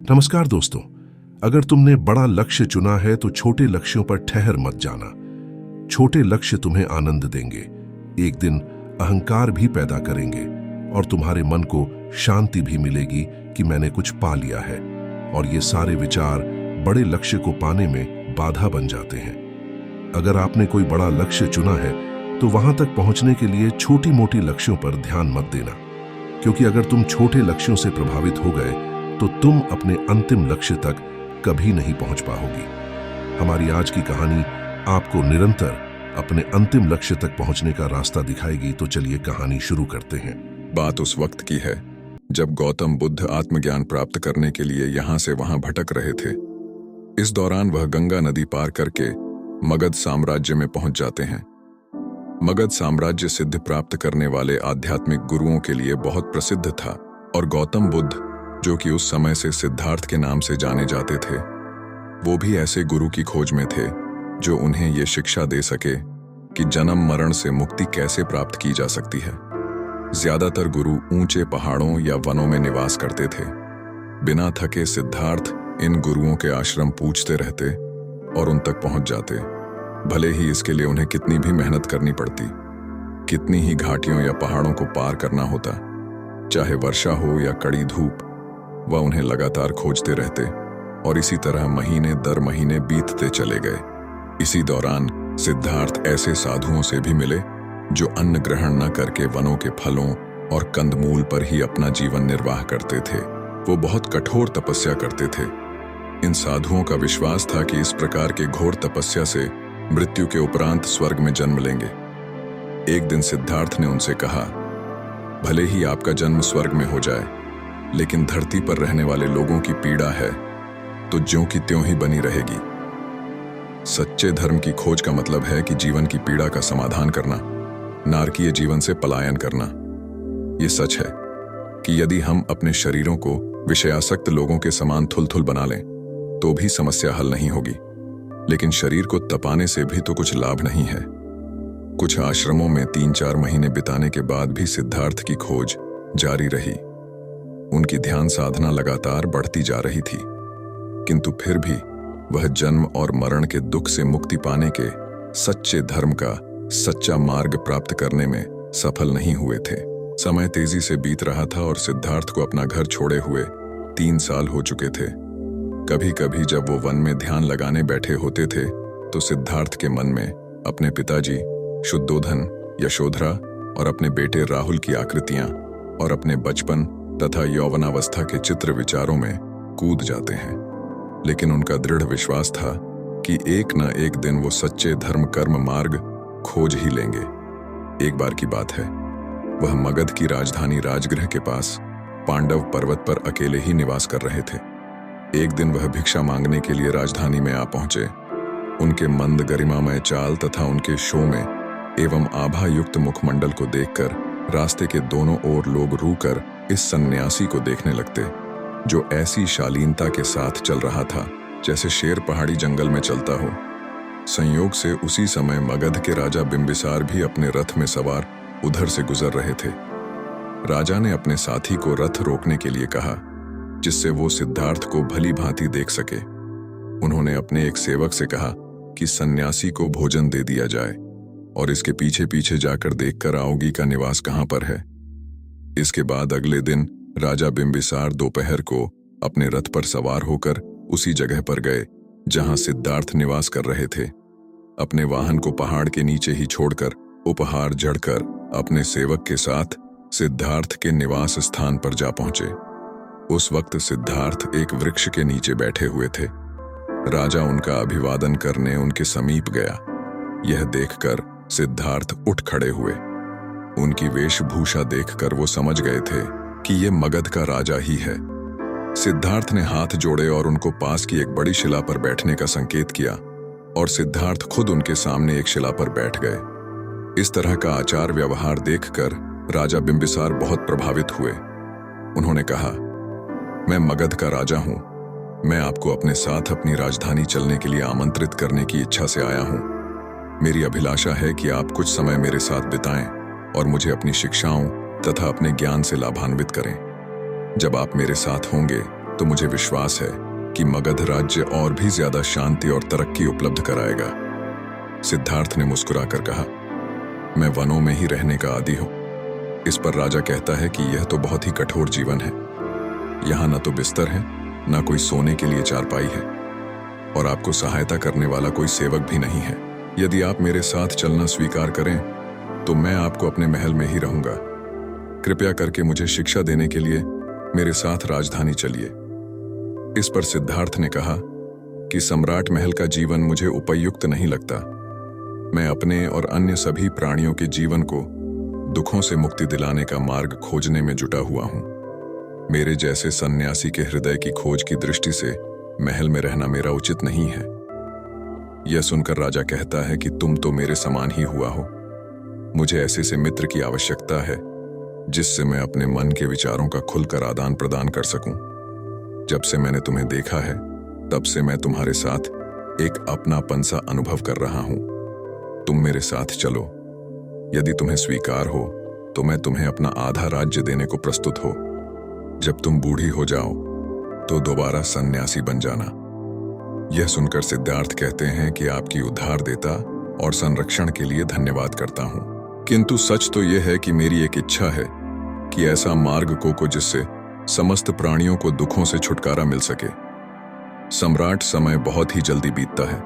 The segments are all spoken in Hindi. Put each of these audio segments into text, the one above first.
नमस्कार दोस्तों। अगर तुमने बड़ा लक्ष्य चुना है तो छोटे लक्ष्यों पर ठहर मत जाना। छोटे लक्ष्य तुम्हें आनंद देंगे, एक दिन अहंकार भी पैदा करेंगे और तुम्हारे मन को शांति भी मिलेगी कि मैंने कुछ पा लिया है। और ये सारे विचार बड़े लक्ष्य को पाने में बाधा बन जाते हैं। अगर आपने कोई बड़ा लक्ष्य चुना है तो वहां तक पहुंचने के लिए छोटी मोटी लक्ष्यों पर ध्यान मत देना, क्योंकि अगर तुम छोटे लक्ष्यों से प्रभावित हो गए तो तुम अपने अंतिम लक्ष्य तक कभी नहीं पहुंच पाओगी। हमारी आज की कहानी आपको निरंतर अपने अंतिम लक्ष्य तक पहुंचने का रास्ता दिखाएगी। तो चलिए कहानी शुरू करते हैं। बात उस वक्त की है जब गौतम बुद्ध आत्मज्ञान प्राप्त करने के लिए यहां से वहां भटक रहे थे। इस दौरान वह गंगा नदी पार करके मगध साम्राज्य में पहुंच जाते हैं। मगध साम्राज्य सिद्धि प्राप्त करने वाले आध्यात्मिक गुरुओं के लिए बहुत प्रसिद्ध था और गौतम बुद्ध, जो कि उस समय से सिद्धार्थ के नाम से जाने जाते थे, वो भी ऐसे गुरु की खोज में थे जो उन्हें ये शिक्षा दे सके कि जन्म मरण से मुक्ति कैसे प्राप्त की जा सकती है। ज्यादातर गुरु ऊंचे पहाड़ों या वनों में निवास करते थे। बिना थके सिद्धार्थ इन गुरुओं के आश्रम पूछते रहते और उन तक पहुंच जाते, भले ही इसके लिए उन्हें कितनी भी मेहनत करनी पड़ती, कितनी ही घाटियों या पहाड़ों को पार करना होता। चाहे वर्षा हो या कड़ी धूप, वह उन्हें लगातार खोजते रहते और इसी तरह महीने दर महीने बीतते चले गए। इसी दौरान सिद्धार्थ ऐसे साधुओं से भी मिले जो अन्न ग्रहण न करके वनों के फलों और कंदमूल पर ही अपना जीवन निर्वाह करते थे। वो बहुत कठोर तपस्या करते थे। इन साधुओं का विश्वास था कि इस प्रकार के घोर तपस्या से मृत्यु के उपरांत स्वर्ग में जन्म लेंगे। एक दिन सिद्धार्थ ने उनसे कहा, भले ही आपका जन्म स्वर्ग में हो जाए, लेकिन धरती पर रहने वाले लोगों की पीड़ा है तो ज्यों की त्यों ही बनी रहेगी। सच्चे धर्म की खोज का मतलब है कि जीवन की पीड़ा का समाधान करना, नारकीय जीवन से पलायन करना। ये सच है कि यदि हम अपने शरीरों को विषयासक्त लोगों के समान थुल-थुल बना लें तो भी समस्या हल नहीं होगी, लेकिन शरीर को तपाने से भी तो कुछ लाभ नहीं है। कुछ आश्रमों में 3-4 महीने बिताने के बाद भी सिद्धार्थ की खोज जारी रही। उनकी ध्यान साधना लगातार बढ़ती जा रही थी, किंतु फिर भी वह जन्म और मरण के दुख से मुक्ति पाने के सच्चे धर्म का सच्चा मार्ग प्राप्त करने में सफल नहीं हुए थे। समय तेजी से बीत रहा था और सिद्धार्थ को अपना घर छोड़े हुए 3 साल हो चुके थे। कभी कभी जब वो वन में ध्यान लगाने बैठे होते थे तो सिद्धार्थ के मन में अपने पिताजी शुद्धोधन, यशोधरा और अपने बेटे राहुल की आकृतियां और अपने बचपन तथा यौवनावस्था के चित्र विचारों में कूद जाते हैं। लेकिन उनका दृढ़ विश्वास था कि एक न एक दिन वो सच्चे धर्म कर्म मार्ग खोज ही लेंगे। एक बार की बात है, वह मगध की राजधानी राजगृह के पास पांडव पर्वत पर अकेले ही निवास कर रहे थे। एक दिन वह भिक्षा मांगने के लिए राजधानी में आ पहुंचे। उनके मंद गरिमामय चाल तथा उनके शोमें एवं आभा युक्त मुखमंडल को देखकर रास्ते के दोनों ओर लोग रूकर इस सन्यासी को देखने लगते, जो ऐसी शालीनता के साथ चल रहा था जैसे शेर पहाड़ी जंगल में चलता हो। संयोग से उसी समय मगध के राजा बिंबिसार भी अपने रथ में सवार उधर से गुजर रहे थे। राजा ने अपने साथी को रथ रोकने के लिए कहा, जिससे वो सिद्धार्थ को भली भांति देख सके। उन्होंने अपने एक सेवक से कहा कि सन्यासी को भोजन दे दिया जाए और इसके पीछे पीछे जाकर देखकर आओगी का निवास कहां पर है। इसके बाद अगले दिन राजा बिंबिसार दोपहर को अपने रथ पर सवार होकर उसी जगह पर गए जहां सिद्धार्थ निवास कर रहे थे। अपने वाहन को पहाड़ के नीचे ही छोड़कर उपहार जड़कर अपने सेवक के साथ सिद्धार्थ के निवास स्थान पर जा पहुंचे। उस वक्त सिद्धार्थ एक वृक्ष के नीचे बैठे हुए थे। राजा उनका अभिवादन करने उनके समीप गया। यह देखकर सिद्धार्थ उठ खड़े हुए। उनकी वेशभूषा देखकर वो समझ गए थे कि ये मगध का राजा ही है। सिद्धार्थ ने हाथ जोड़े और उनको पास की एक बड़ी शिला पर बैठने का संकेत किया और सिद्धार्थ खुद उनके सामने एक शिला पर बैठ गए। इस तरह का आचार व्यवहार देखकर राजा बिंबिसार बहुत प्रभावित हुए। उन्होंने कहा, मैं मगध का राजा हूं। मैं आपको अपने साथ अपनी राजधानी चलने के लिए आमंत्रित करने की इच्छा से आया हूं। मेरी अभिलाषा है कि आप कुछ समय मेरे साथ बिताएं और मुझे अपनी शिक्षाओं तथा अपने ज्ञान से लाभान्वित करें। जब आप मेरे साथ होंगे तो मुझे विश्वास है कि मगध राज्य और भी ज्यादा शांति और तरक्की उपलब्ध कराएगा। सिद्धार्थ ने मुस्कुराकर कहा, मैं वनों में ही रहने का आदी हूं। इस पर राजा कहता है कि यह तो बहुत ही कठोर जीवन है। यहाँ न तो बिस्तर है, न कोई सोने के लिए चारपाई है, और आपको सहायता करने वाला कोई सेवक भी नहीं है। यदि आप मेरे साथ चलना स्वीकार करें तो मैं आपको अपने महल में ही रहूंगा। कृपया करके मुझे शिक्षा देने के लिए मेरे साथ राजधानी चलिए। इस पर सिद्धार्थ ने कहा कि सम्राट महल का जीवन मुझे उपयुक्त नहीं लगता। मैं अपने और अन्य सभी प्राणियों के जीवन को दुखों से मुक्ति दिलाने का मार्ग खोजने में जुटा हुआ हूं। मेरे जैसे सन्यासी के हृदय की खोज की दृष्टि से महल में रहना मेरा उचित नहीं है। यह सुनकर राजा कहता है कि तुम तो मेरे समान ही हुआ हो। मुझे ऐसे से मित्र की आवश्यकता है जिससे मैं अपने मन के विचारों का खुलकर आदान प्रदान कर सकूं। जब से मैंने तुम्हें देखा है तब से मैं तुम्हारे साथ एक अपनापन सा अनुभव कर रहा हूं। तुम मेरे साथ चलो। यदि तुम्हें स्वीकार हो तो मैं तुम्हें अपना आधा राज्य देने को प्रस्तुत हो। जब तुम बूढ़ी हो जाओ तो दोबारा सन्यासी बन जाना। यह सुनकर सिद्धार्थ कहते हैं कि आपकी उद्धार देता और संरक्षण के लिए धन्यवाद करता हूं, किंतु सच तो यह है कि मेरी एक इच्छा है कि ऐसा मार्ग को जिससे समस्त प्राणियों को दुखों से छुटकारा मिल सके। सम्राट, समय बहुत ही जल्दी बीतता है।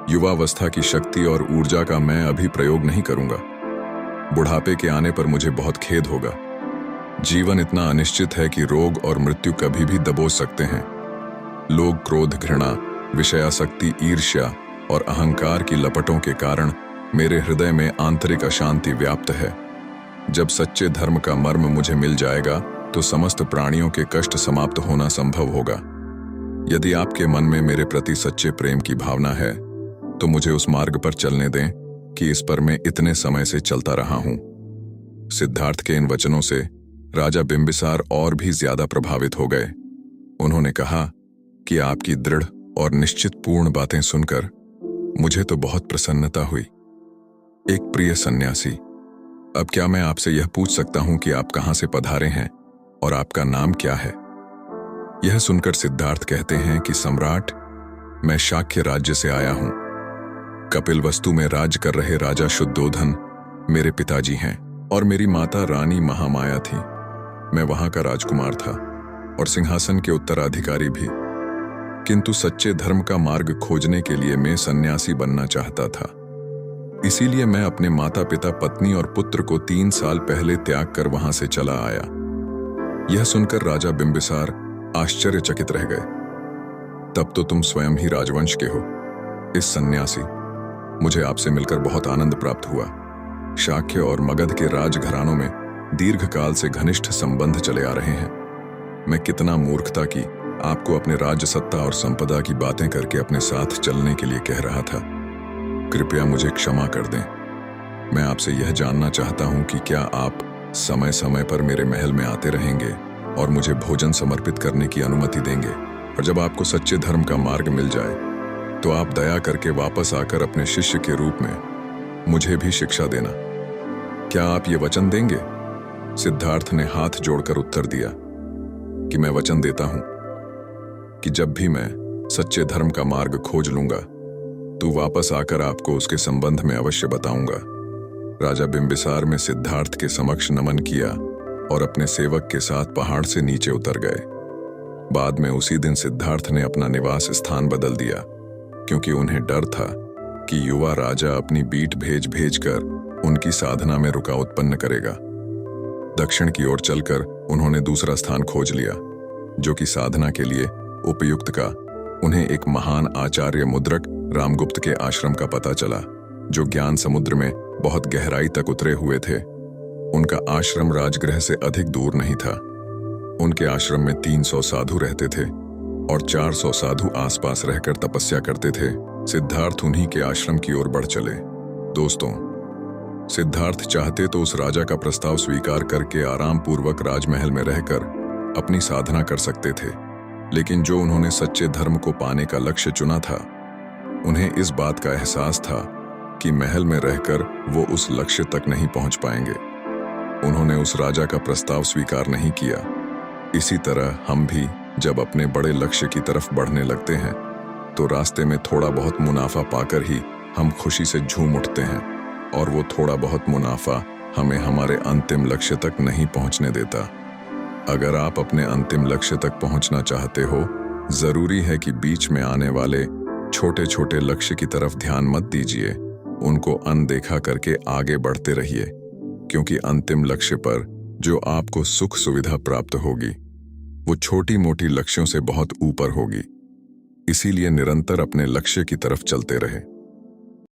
युवावस्था की शक्ति और ऊर्जा का मैं अभी प्रयोग नहीं करूंगा। बुढ़ापे के आने पर मुझे बहुत खेद होगा। जीवन इतना अनिश्चित है कि रोग और मृत्यु कभी भी दबोच सकते हैं। लोग क्रोध, घृणा, विषयासक्ति, ईर्ष्या और अहंकार की लपटों के कारण मेरे हृदय में आंतरिक अशांति व्याप्त है। जब सच्चे धर्म का मर्म मुझे मिल जाएगा तो समस्त प्राणियों के कष्ट समाप्त होना संभव होगा। यदि आपके मन में मेरे प्रति सच्चे प्रेम की भावना है तो मुझे उस मार्ग पर चलने दें कि इस पर मैं इतने समय से चलता रहा हूं। सिद्धार्थ के इन वचनों से राजा बिंबिसार और भी ज्यादा प्रभावित हो गए। उन्होंने कहा कि आपकी दृढ़ और निश्चित पूर्ण बातें सुनकर मुझे तो बहुत प्रसन्नता हुई। एक प्रिय सन्यासी, अब क्या मैं आपसे यह पूछ सकता हूं कि आप कहां से पधारे हैं और आपका नाम क्या है? यह सुनकर सिद्धार्थ कहते हैं कि सम्राट, मैं शाक्य राज्य से आया हूं। कपिलवस्तु में राज कर रहे राजा शुद्धोधन मेरे पिताजी हैं और मेरी माता रानी महामाया थी। मैं वहां का राजकुमार था और सिंहासन के उत्तराधिकारी भी, किंतु सच्चे धर्म का मार्ग खोजने के लिए मैं सन्यासी बनना चाहता था। इसीलिए मैं अपने माता पिता, पत्नी और पुत्र को 3 साल पहले त्याग कर वहां से चला आया। यह सुनकर राजा बिंबिसार आश्चर्यचकित रह गए। तब तो तुम स्वयं ही राजवंश के हो। इस सन्यासी, मुझे आपसे मिलकर बहुत आनंद प्राप्त हुआ। शाक्य और मगध के राजघरानों में दीर्घकाल से घनिष्ठ संबंध चले आ रहे हैं। मैं कितना मूर्खता की आपको अपने राज्य सत्ता और संपदा की बातें करके अपने साथ चलने के लिए कह रहा था। कृपया मुझे क्षमा कर दें। मैं आपसे यह जानना चाहता हूं कि क्या आप समय समय पर मेरे महल में आते रहेंगे और मुझे भोजन समर्पित करने की अनुमति देंगे, और जब आपको सच्चे धर्म का मार्ग मिल जाए तो आप दया करके वापस आकर अपने शिष्य के रूप में मुझे भी शिक्षा देना। क्या आप ये वचन देंगे? सिद्धार्थ ने हाथ जोड़कर उत्तर दिया कि मैं वचन देता हूं कि जब भी मैं सच्चे धर्म का मार्ग खोज लूंगा तो वापस आकर आपको उसके संबंध में अवश्य बताऊंगा। राजा बिंबिसार में सिद्धार्थ के समक्ष नमन किया और अपने सेवक के साथ पहाड़ से नीचे उतर गए। बाद में उसी दिन सिद्धार्थ ने अपना निवास स्थान बदल दिया, क्योंकि उन्हें डर था कि युवा राजा अपनी बीट भेज भेज कर उनकी साधना में रुका उत्पन्न करेगा। दक्षिण की ओर चलकर उन्होंने दूसरा स्थान खोज लिया, जो कि साधना के लिए उपयुक्त का। उन्हें एक महान आचार्य मुद्रक रामगुप्त के आश्रम का पता चला, जो ज्ञान समुद्र में बहुत गहराई तक उतरे हुए थे। उनका आश्रम राजगृह से अधिक दूर नहीं था। उनके आश्रम में 300 साधु रहते थे और 400 साधु आसपास रहकर तपस्या करते थे। सिद्धार्थ उन्हीं के आश्रम की ओर बढ़ चले। दोस्तों, सिद्धार्थ चाहते तो उस राजा का प्रस्ताव स्वीकार करके आराम पूर्वक राजमहल में रहकर अपनी साधना कर सकते थे, लेकिन जो उन्होंने सच्चे धर्म को पाने का लक्ष्य चुना था, उन्हें इस बात का एहसास था कि महल में रहकर वो उस लक्ष्य तक नहीं पहुंच पाएंगे। उन्होंने उस राजा का प्रस्ताव स्वीकार नहीं किया। इसी तरह हम भी जब अपने बड़े लक्ष्य की तरफ बढ़ने लगते हैं तो रास्ते में थोड़ा बहुत मुनाफा पाकर ही हम खुशी से झूम उठते हैं, और वो थोड़ा बहुत मुनाफा हमें हमारे अंतिम लक्ष्य तक नहीं पहुंचने देता। अगर आप अपने अंतिम लक्ष्य तक पहुंचना चाहते हो, जरूरी है कि बीच में आने वाले छोटे छोटे लक्ष्य की तरफ ध्यान मत दीजिए, उनको अनदेखा करके आगे बढ़ते रहिए, क्योंकि अंतिम लक्ष्य पर जो आपको सुख सुविधा प्राप्त होगी वो छोटी मोटी लक्ष्यों से बहुत ऊपर होगी। इसीलिए निरंतर अपने लक्ष्य की तरफ चलते रहें।